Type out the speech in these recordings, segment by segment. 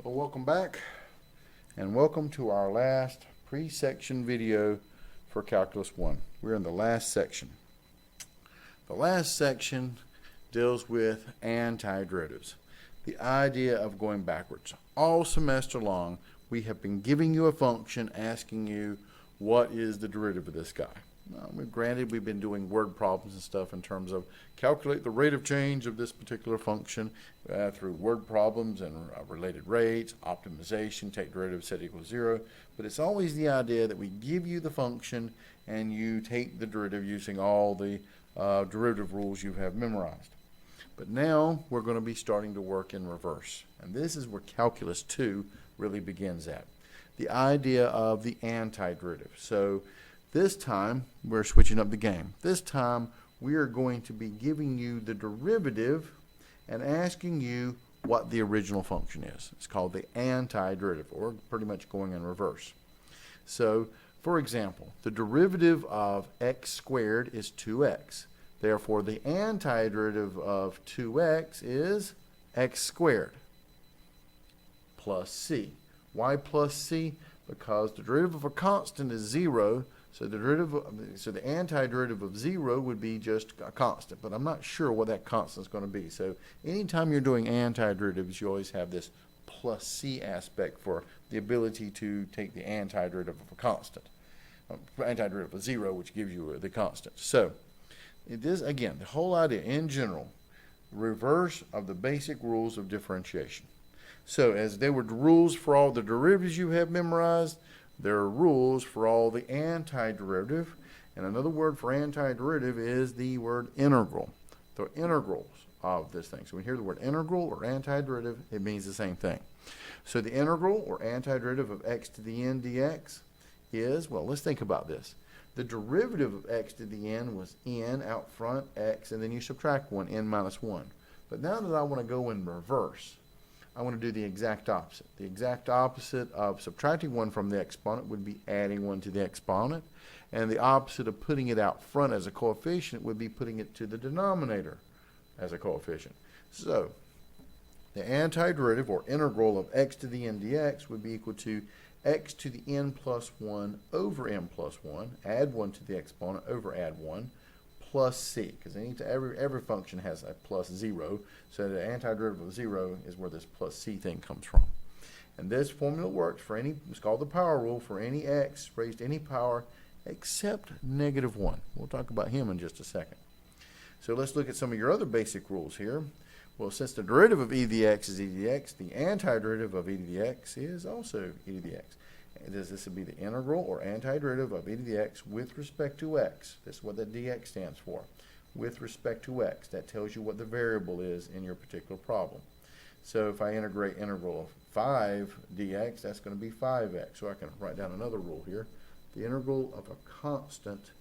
Well, welcome back, and welcome to our last pre-section video for Calculus 1. We're in the last section. The last section deals with antiderivatives, the idea of going backwards. All semester long, we have been giving you a function, asking you what is the derivative of this guy. Granted, we've been doing word problems and stuff in terms of calculate the rate of change of this particular function through word problems and related rates, optimization, take derivative, set equal to 0. But it's always the idea that we give you the function and you take the derivative using all the derivative rules you have memorized. But now we're going to be starting to work in reverse. And this is where Calculus 2 really begins at. The idea of the antiderivative. So this time, we're switching up the game. This time, we are going to be giving you the derivative and asking you what the original function is. It's called the antiderivative, or pretty much going in reverse. So, for example, the derivative of x squared is 2x. Therefore, the antiderivative of 2x is x squared plus c. Why plus c? Because the derivative of a constant is 0. So the antiderivative of 0 would be just a constant, but I'm not sure what that constant is going to be. So anytime you're doing antiderivatives, you always have this plus c aspect for the ability to take the antiderivative of a constant, antiderivative of 0, which gives you the constant. So it is, again, the whole idea in general, reverse of the basic rules of differentiation. So as there were rules for all the derivatives you have memorized, there are rules for all the antiderivative, and another word for antiderivative is the word integral. The integrals of this thing. So when you hear the word integral or antiderivative, it means the same thing. So the integral or antiderivative of x to the n dx is, well, let's think about this. The derivative of x to the n was n out front, x, and then you subtract 1, n minus 1. But now that I want to go in reverse, I want to do the exact opposite. The exact opposite of subtracting 1 from the exponent would be adding 1 to the exponent. And the opposite of putting it out front as a coefficient would be putting it to the denominator as a coefficient. So the antiderivative or integral of x to the n dx would be equal to x to the n plus 1 over n plus 1, add 1 to the exponent over add 1, plus c, because every function has a plus 0, so the antiderivative of 0 is where this plus c thing comes from. And this formula works for any, it's called the power rule, for any x raised to any power except negative 1. We'll talk about him in just a second. So let's look at some of your other basic rules here. Well, since the derivative of e to the x is e to the x, the antiderivative of e to the x is also e to the x. This would be the integral or antiderivative of e to the x with respect to x. This is what the dx stands for. With respect to x. That tells you what the variable is in your particular problem. So if I integrate integral of 5 dx, that's going to be 5x. So I can write down another rule here. The integral of a constant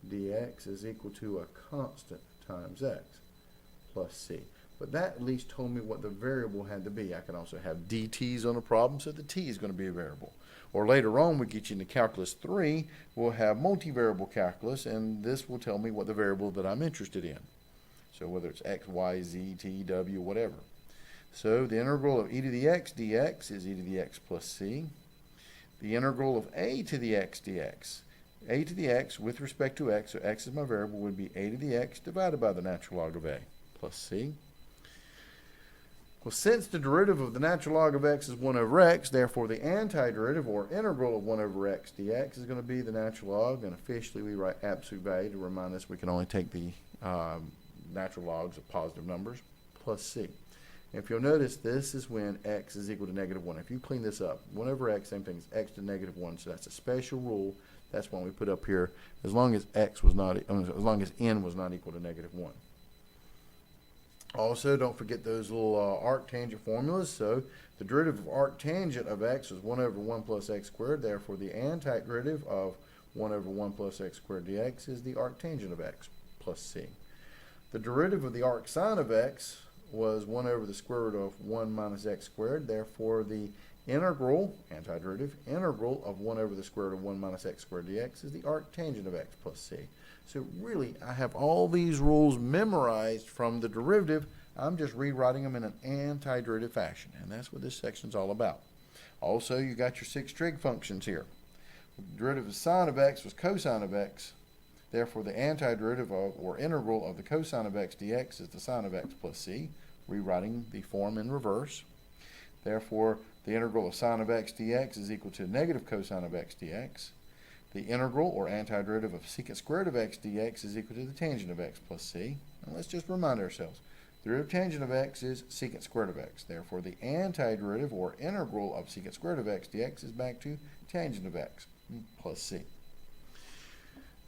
dx is equal to a constant times x plus c. But that at least told me what the variable had to be. I can also have dt's on a problem, so the t is going to be a variable. Or later on, we get you into Calculus 3, we'll have multivariable calculus, and this will tell me what the variable that I'm interested in. So whether it's x, y, z, t, w, whatever. So the integral of e to the x dx is e to the x plus c. The integral of a to the x dx, a to the x with respect to x, so x is my variable, would be a to the x divided by the natural log of a plus c. Well, since the derivative of the natural log of x is 1 over x, therefore the antiderivative or integral of 1 over x dx is going to be the natural log, and officially we write absolute value to remind us we can only take the natural logs of positive numbers, plus c. If you'll notice, this is when x is equal to negative 1. If you clean this up, 1 over x, same thing as x to negative 1, so that's a special rule. That's one we put up here, as long as x was not, as long as n was not equal to negative 1. Also, don't forget those little arctangent formulas. So the derivative of arctangent of x is 1 over 1 plus x squared. Therefore, the antiderivative of 1 over 1 plus x squared dx is the arctangent of x plus c. The derivative of the arcsine of x was 1 over the square root of 1 minus x squared. Therefore, the integral, antiderivative, integral of 1 over the square root of 1 minus x squared dx is the arctangent of x plus c. So really, I have all these rules memorized from the derivative. I'm just rewriting them in an antiderivative fashion, and that's what this section is all about. Also, you got your 6 trig functions here. Derivative of sine of x was cosine of x. Therefore, the antiderivative of, or integral of the cosine of x dx is the sine of x plus c, rewriting the form in reverse. Therefore, the integral of sine of x dx is equal to negative cosine of x dx. The integral, or antiderivative of secant squared of x dx is equal to the tangent of x plus c. And let's just remind ourselves, the derivative tangent of x is secant squared of x. Therefore, the antiderivative, or integral of secant squared of x dx is back to tangent of x plus c.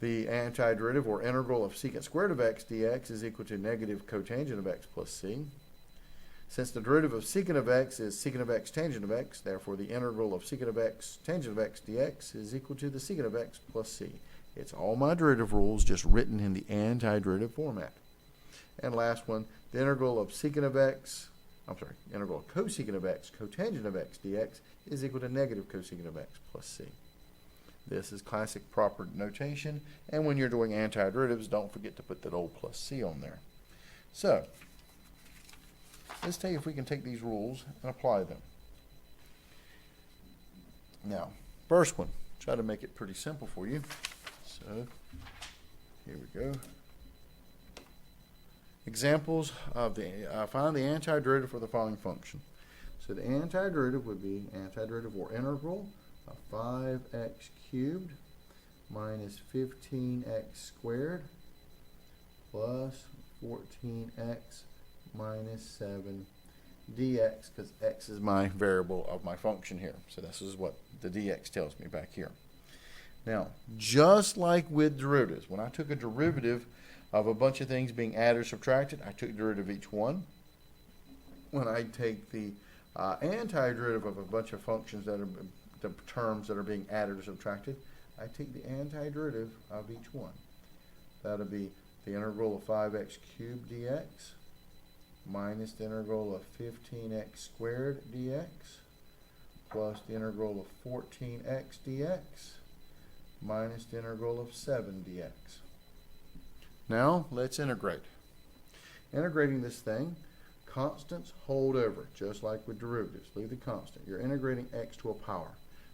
The antiderivative, or integral of secant squared of x dx is equal to negative cotangent of x plus c. Since the derivative of secant of x is secant of x tangent of x, therefore the integral of secant of x tangent of x dx is equal to the secant of x plus c. It's all my derivative rules just written in the antiderivative format. And last one, the integral of secant of x, integral of cosecant of x cotangent of x dx is equal to negative cosecant of x plus c. This is classic proper notation, and when you're doing antiderivatives, don't forget to put that old plus c on there. So, let's see if we can take these rules and apply them. Now, first one, try to make it pretty simple for you. So, here we go. Examples of the, find the antiderivative for the following function. So the antiderivative would be antiderivative or integral of 5x cubed minus 15x squared plus 14x minus 7 dx, because x is my variable of my function here. So this is what the dx tells me back here. Now, just like with derivatives, when I took a derivative of a bunch of things being added or subtracted, I took derivative of each one. When I take the antiderivative of a bunch of functions that are the terms that are being added or subtracted, I take the antiderivative of each one. That'll be the integral of 5x cubed dx minus the integral of 15x squared dx plus the integral of 14x dx minus the integral of 7 dx. Now let's integrate. Integrating this thing, constants hold over, just like with derivatives. Leave the constant. You're integrating x to a power.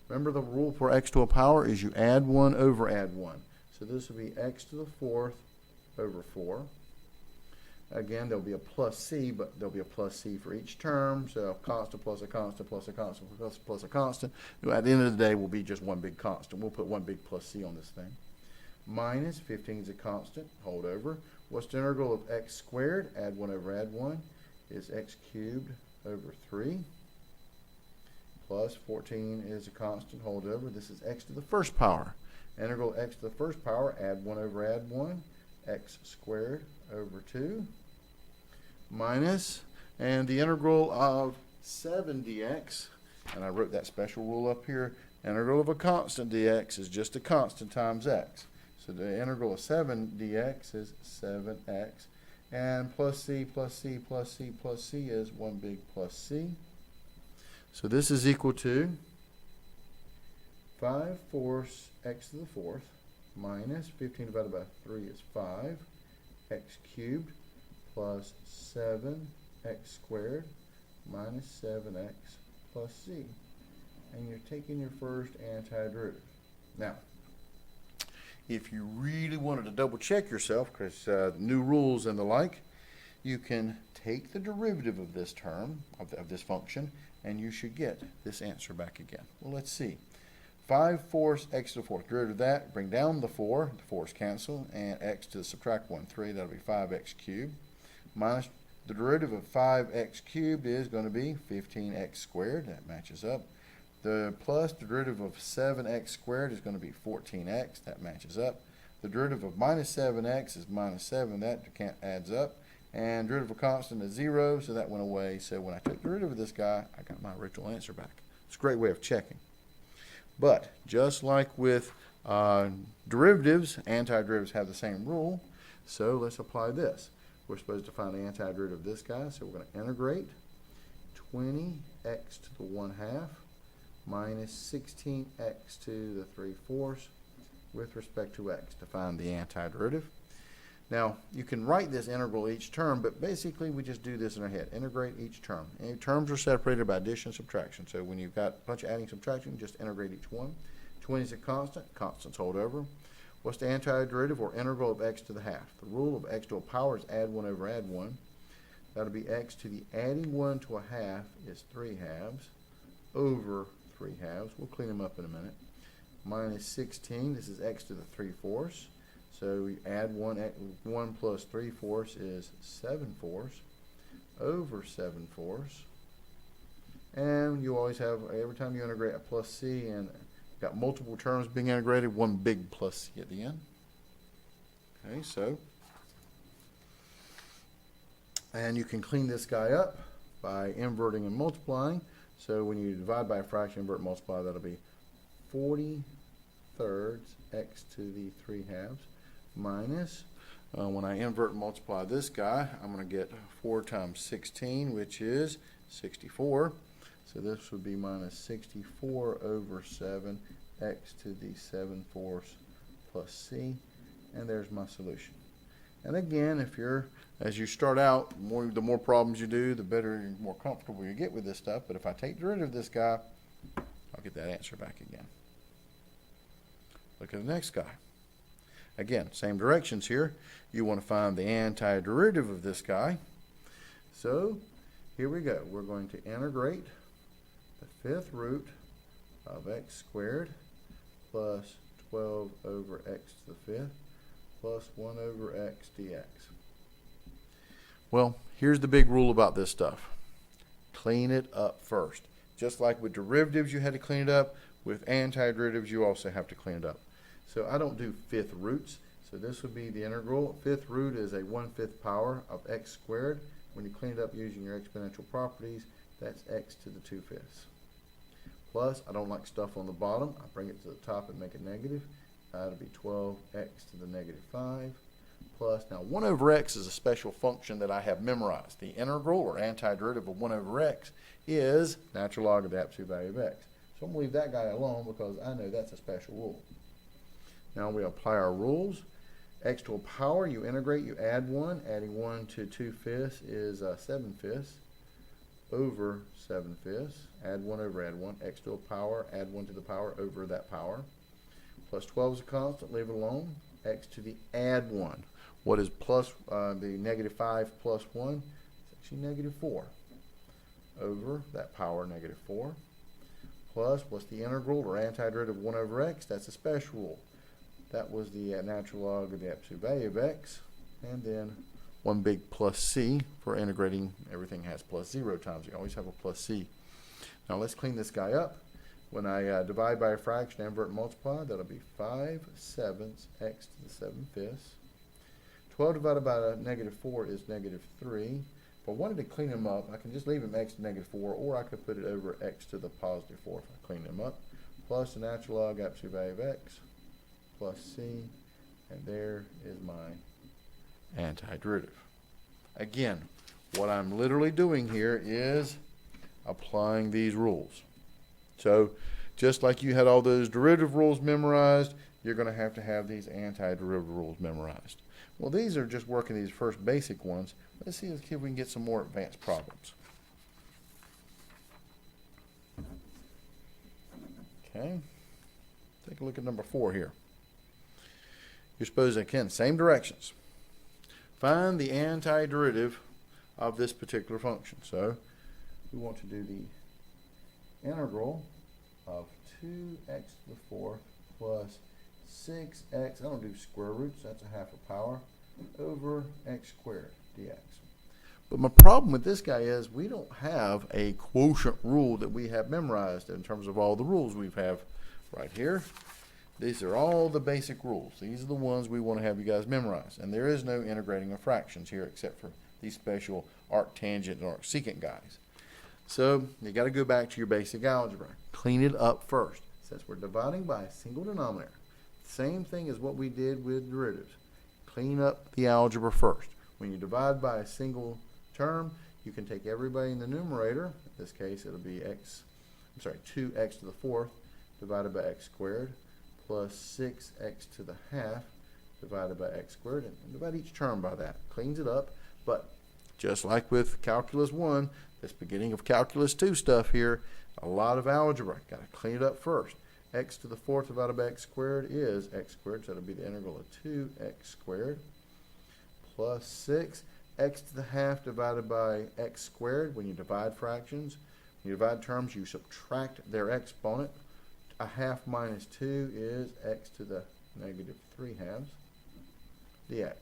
Remember, the rule for x to a power is you add 1 over add 1. So this will be x to the 4th over 4. Again, there'll be a plus c, but there'll be a plus c for each term. So a constant plus a constant plus a constant plus a constant. At the end of the day, will be just one big constant. We'll put one big plus c on this thing. Minus 15 is a constant, hold over. What's the integral of x squared? Add 1 over add 1 is x cubed over 3. Plus 14 is a constant, hold over. This is x to the first power. Integral of x to the first power, add 1 over add 1, x squared over 2. Minus, and the integral of 7 dx, and I wrote that special rule up here, integral of a constant dx is just a constant times x. So the integral of 7 dx is 7x, and plus c plus c plus c plus c is one big plus c. So this is equal to 5/4 x to the 4th minus 15 divided by 3 is 5, x cubed plus 7x squared minus 7x plus c. And you're taking your first antiderivative. Now, if you really wanted to double check yourself, because new rules and the like, you can take the derivative of this term, of this function, and you should get this answer back again. Well, let's see. 5/4 x to the 4th. Derivative of that, bring down the 4. The 4's cancel, and x to the subtract 1, 3. That'll be 5x cubed. Minus the derivative of 5x cubed is going to be 15x squared. That matches up. The plus the derivative of 7x squared is going to be 14x. That matches up. The derivative of minus 7x is minus 7. That adds up. And derivative of constant is 0, so that went away. So when I took the derivative of this guy, I got my original answer back. It's a great way of checking. But just like with derivatives, antiderivatives have the same rule. So let's apply this. We're supposed to find the antiderivative of this guy, so we're going to integrate 20x to the 1/2 minus 16x to the 3/4 with respect to x to find the antiderivative. Now, you can write this integral each term, but basically we just do this in our head. Integrate each term. Any terms are separated by addition and subtraction. So when you've got a bunch of adding and subtraction, just integrate each one. 20 is a constant. Constants hold over. What's the antiderivative or integral of x to the half? The rule of x to a power is add 1 over add 1. That'll be x to the adding 1 to a half is 3 halves over 3 halves. We'll clean them up in a minute. Minus 16, this is x to the 3/4. So we add 1 plus 3/4 is 7/4 over 7/4. And you always have, every time you integrate, a plus c, and got multiple terms being integrated, one big plus c at the end. Okay, so, and you can clean this guy up by inverting and multiplying. So when you divide by a fraction, invert and multiply, that'll be 40/3 x to the 3 halves minus, when I invert and multiply this guy, I'm going to get 4 times 16, which is 64. So this would be minus 64 over 7 x to the 7/4 plus c. And there's my solution. And again, if you're, as you start out, the more problems you do, the better and more comfortable you get with this stuff. But if I take derivative of this guy, I'll get that answer back again. Look at the next guy. Again, same directions here. You want to find the antiderivative of this guy. So here we go. We're going to integrate the 5th root of x squared plus 12 over x to the 5th plus 1 over x dx. Well, here's the big rule about this stuff. Clean it up first. Just like with derivatives you had to clean it up, with antiderivatives you also have to clean it up. So I don't do 5th roots. So this would be the integral. 5th root is a 1/5 power of x squared. When you clean it up using your exponential properties, that's x to the 2/5. Plus, I don't like stuff on the bottom. I bring it to the top and make it negative. That'll be 12x to the -5. Plus, now 1 over x is a special function that I have memorized. The integral or antiderivative of 1 over x is natural log of the absolute value of x. So I'm going to leave that guy alone because I know that's a special rule. Now we apply our rules. X to a power, you integrate, you add 1. Adding 1 to 2/5 is 7/5 over 7/5. Add 1 over add 1. X to a power, add 1 to the power over that power. Plus 12 is a constant, leave it alone. X to the add 1. What is plus the -5 plus 1? It's actually -4 over that power, -4. Plus, what's the integral or antiderivative of 1 over x? That's a special rule. That was the natural log of the absolute value of x. And then one big plus c for integrating. Everything has plus 0 times. You always have a plus c. Now let's clean this guy up. When I divide by a fraction, invert and multiply, that'll be 5/7 x to the 7/5. 12 divided by -4 is -3. If I wanted to clean them up, I can just leave them x to -4, or I could put it over x to the +4 if I clean them up. Plus the natural log absolute value of x plus c, and there is my antiderivative. Again, what I'm literally doing here is applying these rules. So just like you had all those derivative rules memorized, you're going to have these antiderivative rules memorized. Well, these are just working these first basic ones. Let's see if we can get some more advanced problems. Okay, take a look at number 4 here. You're supposed to, again, same directions. Find the antiderivative of this particular function. So we want to do the integral of 2x to the 4th plus 6x, I don't do square roots, that's a half a power, over x squared dx. But my problem with this guy is we don't have a quotient rule that we have memorized in terms of all the rules we have right here. These are all the basic rules. These are the ones we want to have you guys memorize. And there is no integrating of fractions here except for these special arctangent and arcsecant guys. So you got to go back to your basic algebra. Clean it up first. Since we're dividing by a single denominator, same thing as what we did with derivatives. Clean up the algebra first. When you divide by a single term, you can take everybody in the numerator. In this case, it'll be 2x to the 4th divided by x squared plus 6x to the half divided by x squared, and divide each term by that. Cleans it up, but just like with Calculus 1, this beginning of Calculus 2 stuff here, a lot of algebra. Got to clean it up first. X to the fourth divided by x squared is x squared, so that'll be the integral of 2x squared plus 6. X to the half divided by x squared. When you divide fractions, when you divide terms, you subtract their exponent. A half minus 2 is x to the negative 3 halves dx.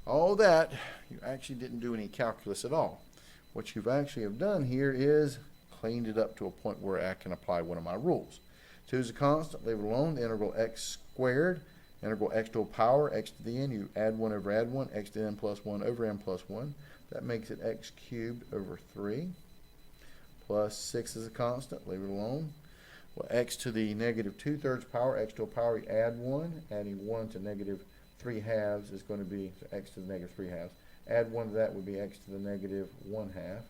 All that, you actually didn't do any calculus at all. What you've actually have done here is cleaned it up to a point where I can apply one of my rules. 2 is a constant, leave it alone. The integral x squared, integral x to a power, x to the n, you add 1 over add 1, x to the n plus 1 over n plus 1. That makes it x cubed over 3. Plus 6 is a constant, leave it alone. Well, x to the negative 2/3 power, x to a power, you add 1. Adding 1 to negative 3 halves is going to be, so x to the negative 3 halves. Add 1 to that would be x to the negative 1 half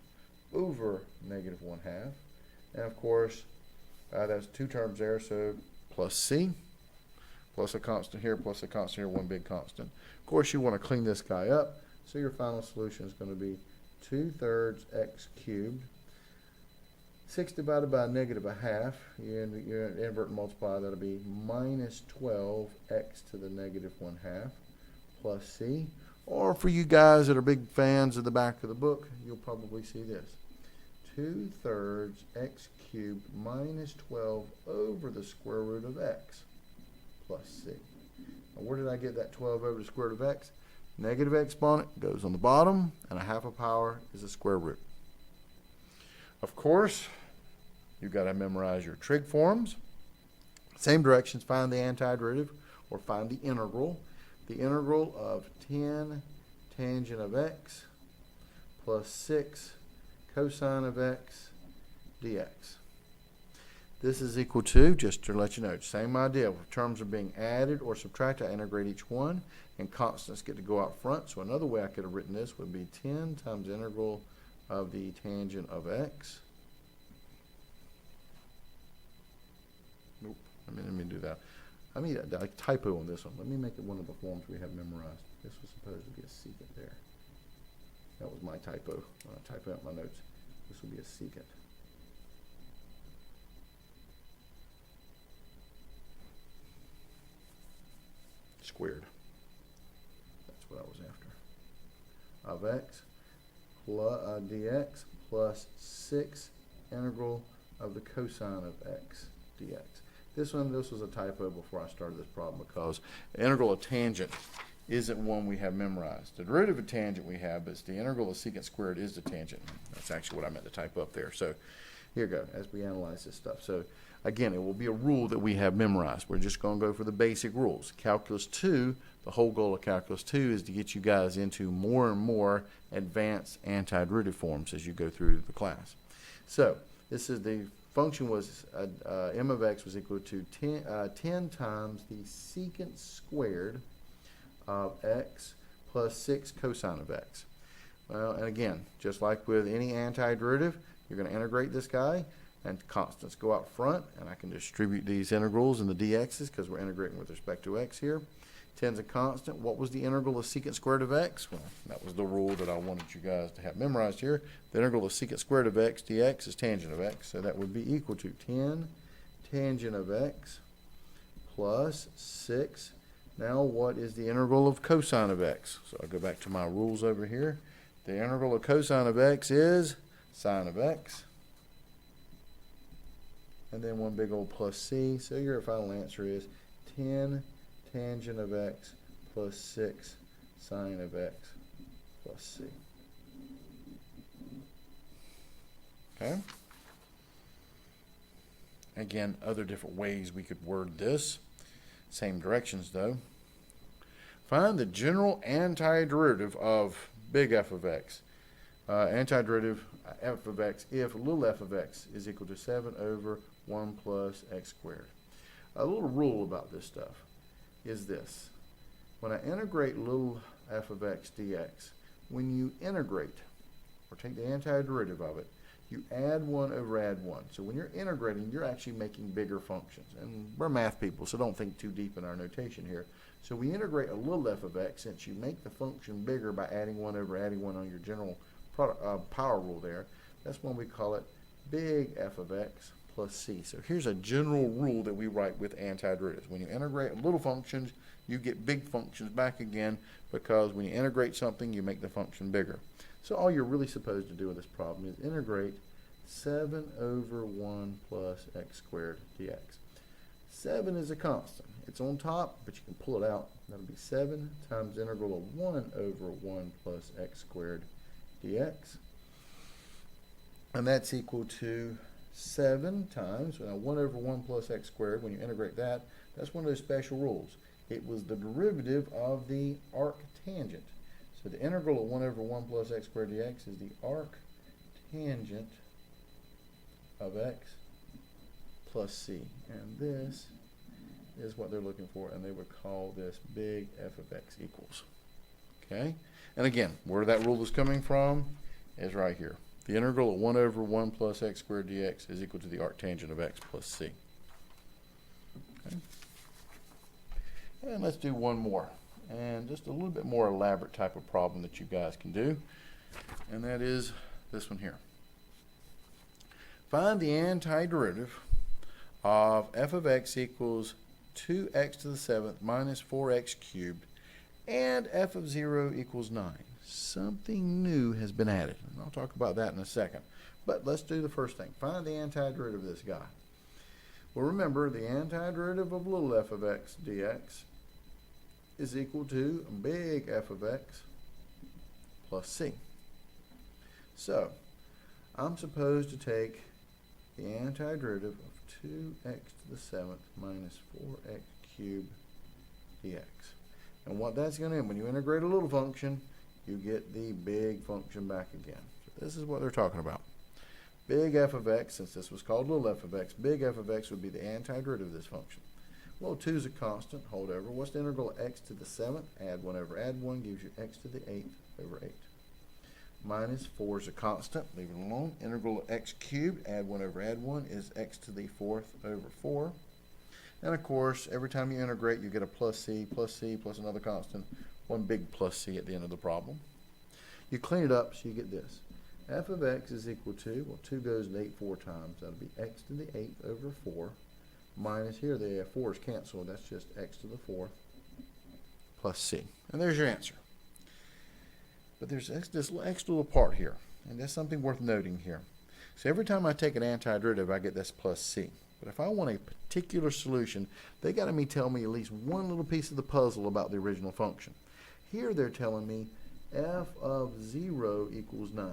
over negative 1 half. And of course, that's 2 terms there, so plus c, plus a constant here, plus a constant here, one big constant. Of course, you want to clean this guy up, so your final solution is going to be 2/3 x cubed. 6 divided by negative a half, you invert and multiply, that'll be minus 12 x to the negative 1 half plus c. Or for you guys that are big fans of the back of the book, you'll probably see this. 2/3 x cubed minus 12 over the square root of x plus c. Now where did I get that 12 over the square root of x? Negative exponent goes on the bottom, and a half a power is a square root. Of course, you've got to memorize your trig forms. Same directions, find the antiderivative or find the integral. The integral of 10 tangent of x plus 6 cosine of x dx. This is equal to, just to let you know, same idea. If terms are being added or subtracted, I integrate each one, and constants get to go out front. So another way I could have written this would be 10 times integral of the tangent of x. Nope, let me do that. I mean, a typo on this one. Let me make it one of the forms we have memorized. This was supposed to be a secant there. That was my typo. When I type out my notes, this will be a secant. Squared. That's what I was after. Of x plus dx plus 6 integral of the cosine of x dx. This was a typo before I started this problem because the integral of tangent isn't one we have memorized. The derivative of tangent we have, but it's the integral of secant squared is the tangent. That's actually what I meant to type up there. So here we go, as we analyze this stuff. So again, it will be a rule that we have memorized. We're just going to go for the basic rules. Calculus 2, the whole goal of Calculus 2 is to get you guys into more and more advanced antiderivative forms as you go through the class. So this is the function was m of x was equal to 10 times the secant squared of x plus 6 cosine of x. Well, and again, just like with any antiderivative, you're going to integrate this guy, and constants go out front, and I can distribute these integrals in the dx's because we're integrating with respect to x here. 10's a constant. What was the integral of secant squared of x? Well, that was the rule that I wanted you guys to have memorized here. The integral of secant squared of x dx is tangent of x, so that would be equal to 10 tangent of x plus 6. Now what is the integral of cosine of x? So I'll go back to my rules over here. The integral of cosine of x is sine of x. And then one big old plus c. So your final answer is 10 tangent of x plus 6 sine of x plus c. Okay? Again, other different ways we could word this. Same directions though. Find the general antiderivative of big F of x. Antiderivative f of x if little f of x is equal to 7 over 1 plus x squared. A little rule about this stuff is this. When I integrate little f of x dx, when you integrate or take the antiderivative of it, you add 1 over add 1. So when you're integrating, you're actually making bigger functions. And we're math people, so don't think too deep in our notation here. So we integrate a little f of x, since you make the function bigger by adding 1 over adding 1 on your general power rule there. That's when we call it big f of x plus c. So here's a general rule that we write with antiderivatives. When you integrate little functions, you get big functions back again, because when you integrate something, you make the function bigger. So all you're really supposed to do with this problem is integrate 7 over 1 plus x squared dx. 7 is a constant. It's on top, but you can pull it out. That'll be 7 times integral of 1 over 1 plus x squared dx. And that's equal to 7 times, now 1 over 1 plus x squared, when you integrate that, that's one of those special rules. It was the derivative of the arctangent. So the integral of 1 over 1 plus x squared dx is the arctangent of x plus c. And this is what they're looking for, and they would call this big f of x equals. Okay? And again, where that rule is coming from is right here. The integral of 1 over 1 plus x squared dx is equal to the arctangent of x plus c. Okay? And let's do one more, and just a little bit more elaborate type of problem that you guys can do, and that is this one here. Find the antiderivative of f of x equals 2x to the 7th minus 4x cubed, and f of 0 equals 9. Something new has been added, and I'll talk about that in a second. But let's do the first thing. Find the antiderivative of this guy. Well, remember, the antiderivative of little f of x dx is equal to big f of x plus c. So, I'm supposed to take the antiderivative of 2x to the 7th minus 4x cubed dx. And what that's going to do, when you integrate a little function, you get the big function back again. So this is what they're talking about. Big f of x, since this was called little f of x, big f of x would be the antiderivative of this function. Well, 2 is a constant, hold over. What's the integral of x to the 7th? Add 1 over add 1 gives you x to the 8th over 8. Minus 4 is a constant, leave it alone. Integral of x cubed, add 1 over add 1 is x to the 4th over 4. And of course, every time you integrate, you get a plus c plus another constant, one big plus c at the end of the problem. You clean it up so you get this. F of x is equal to, well, 2 goes to 8 4 times. That'll be x to the 8th over 4. Minus here, the 4 is canceled. That's just x to the 4th plus c. And there's your answer. But there's this extra little part here, and that's something worth noting here. So every time I take an antiderivative, I get this plus c. But if I want a particular solution, they got to tell me at least one little piece of the puzzle about the original function. Here they're telling me f of 0 equals 9.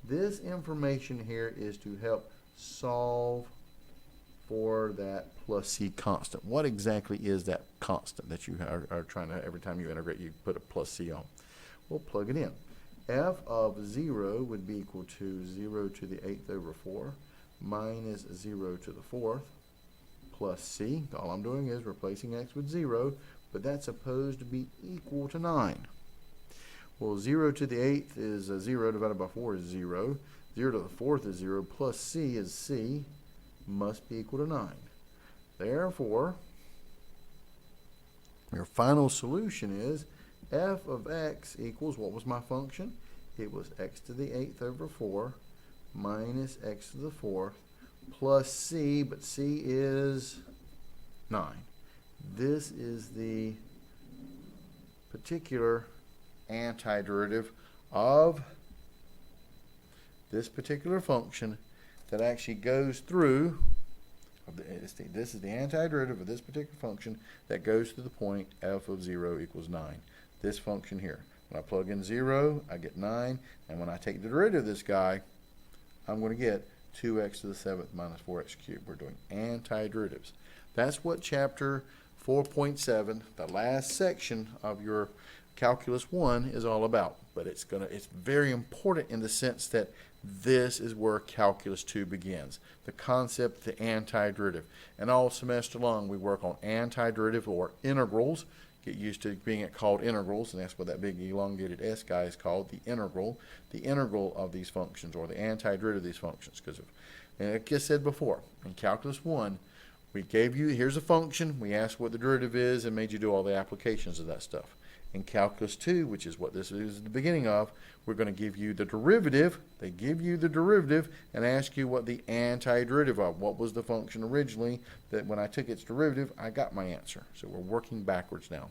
This information here is to help solve for that plus c constant. What exactly is that constant that you are trying to, every time you integrate, you put a plus c on? We'll plug it in. F of 0 would be equal to 0 to the 8th over 4 minus 0 to the 4th plus c. All I'm doing is replacing x with 0, but that's supposed to be equal to 9. Well, 0 to the 8th is 0 divided by 4 is 0. 0 to the 4th is 0 plus c is c, must be equal to 9. Therefore, your final solution is f of x equals, what was my function? It was x to the 8th over 4 minus x to the 4th plus c, but c is 9. This is the particular antiderivative of this particular function that actually goes through, this is the antiderivative of this particular function that goes to the point f of 0 equals 9. This function here. When I plug in 0, I get 9, and when I take the derivative of this guy, I'm going to get 2x to the 7th minus 4x cubed. We're doing antiderivatives. That's what chapter 4.7, the last section of your Calculus 1, is all about. But it's very important in the sense that this is where Calculus 2 begins. The concept, the antiderivative. And all semester long we work on antiderivative or integrals, get used to being called integrals, and that's what that big elongated S guy is called, the integral of these functions, or the antiderivative of these functions. Because, and like I said before, in Calculus 1, we gave you, here's a function, we asked what the derivative is, and made you do all the applications of that stuff. In Calculus 2, which is what this is the beginning of, we're going to give you the derivative. They give you the derivative and ask you what the antiderivative of. What was the function originally that when I took its derivative, I got my answer. So we're working backwards now.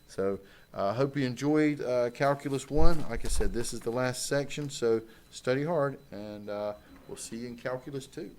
So I hope you enjoyed Calculus 1. Like I said, this is the last section, so study hard, and we'll see you in Calculus 2.